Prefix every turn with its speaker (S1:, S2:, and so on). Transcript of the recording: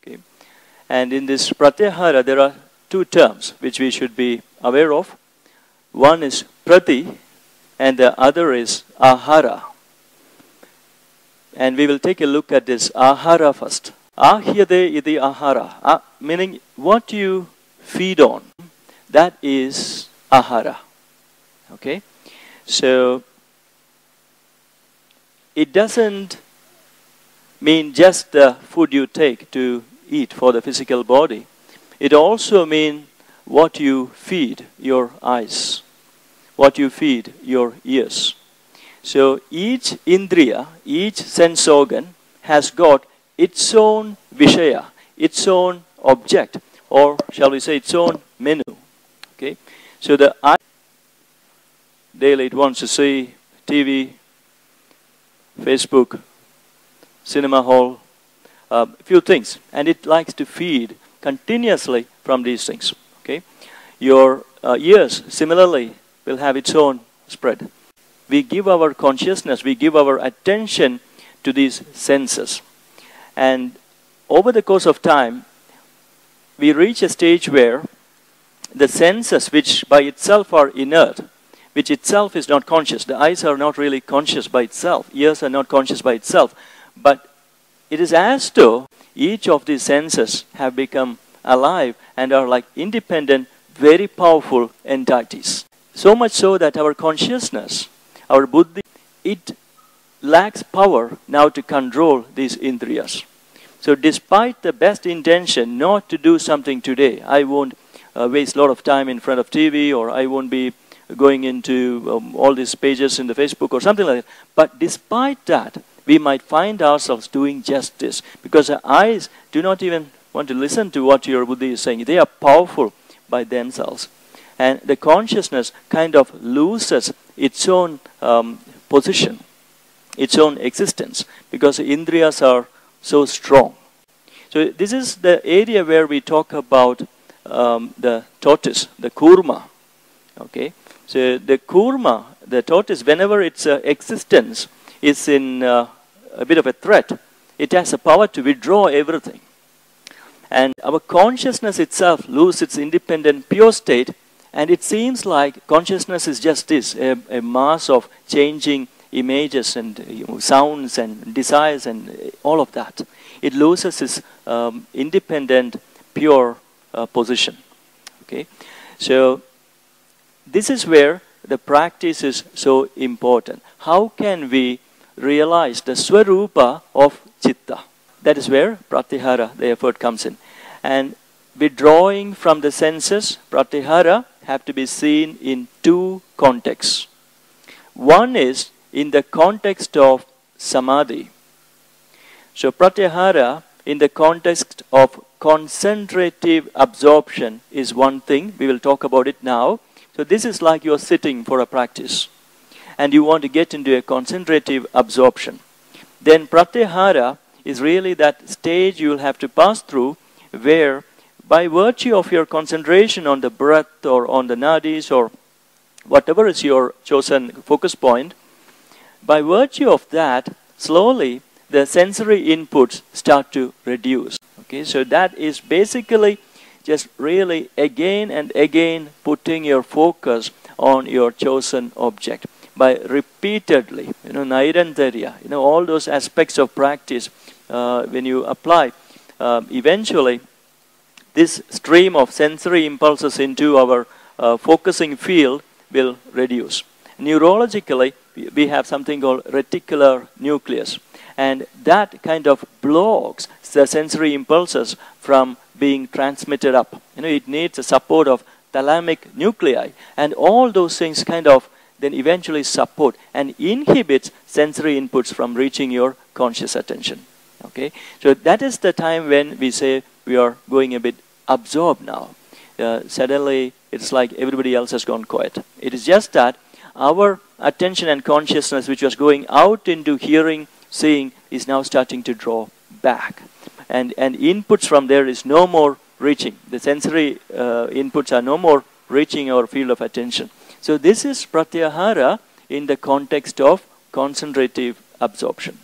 S1: Okay. And in this Pratyahara, there are two terms which we should be aware of. One is Prati and the other is Ahara. And we will take a look at this Ahara first. Ahyade iti Ahara, meaning what you feed on, that is Ahara. Okay? So, it doesn't mean just the food you take to eat for the physical body. It also means what you feed your eyes, what you feed your ears. So each indriya, each sense organ has got its own vishaya, its own object, or shall we say its own menu. Okay? So the eye daily it wants to see TV, Facebook, cinema hall, few things, and it likes to feed continuously from these things. Okay, your ears similarly will have its own spread. We give our consciousness, we give our attention to these senses, and over the course of time, we reach a stage where the senses, which by itself are inert, which itself is not conscious. The eyes are not really conscious by itself. Ears are not conscious by itself. But it is as though each of these senses have become alive and are like independent, very powerful entities. So much so that our consciousness, our buddhi, it lacks power now to control these indriyas. So despite the best intention not to do something today, I won't waste a lot of time in front of TV, or I won't be going into all these pages in the Facebook or something like that. But despite that, we might find ourselves doing just this, because our eyes do not even want to listen to what your buddhi is saying. They are powerful by themselves. And the consciousness kind of loses its own position, its own existence, because the indriyas are so strong. So this is the area where we talk about the tortoise, the kurma. Okay, so the kurma, the tortoise, whenever its existence is in a bit of a threat, it has the power to withdraw everything. And our consciousness itself loses its independent pure state, and it seems like consciousness is just this, a mass of changing images and sounds and desires and all of that. It loses its independent pure position. Okay, so this is where the practice is so important. How can we realize the swarupa of chitta? That is where pratyahara, the effort, comes in. And withdrawing from the senses, pratyahara, have to be seen in two contexts. One is in the context of samadhi. So pratyahara in the context of concentrative absorption is one thing. We will talk about it now. So this is like you're sitting for a practice and you want to get into a concentrative absorption. Then pratyahara is really that stage you will have to pass through, where by virtue of your concentration on the breath or on the nadis or whatever is your chosen focus point, by virtue of that, slowly the sensory inputs start to reduce. Okay, so that is basically just really again and again putting your focus on your chosen object by repeatedly, nairantarya, all those aspects of practice, when you apply, eventually this stream of sensory impulses into our focusing field will reduce. Neurologically, we have something called reticular nucleus, and that kind of blocks the sensory impulses from being transmitted up. It needs the support of thalamic nuclei, and all those things kind of then eventually support and inhibits sensory inputs from reaching your conscious attention. Okay, so that is the time when we say we are going a bit absorbed now. Suddenly, it's like everybody else has gone quiet. It is just that our attention and consciousness, which was going out into hearing, seeing, is now starting to draw back. And inputs from there is no more reaching. The sensory inputs are no more reaching our field of attention. So this is pratyahara in the context of concentrative absorption.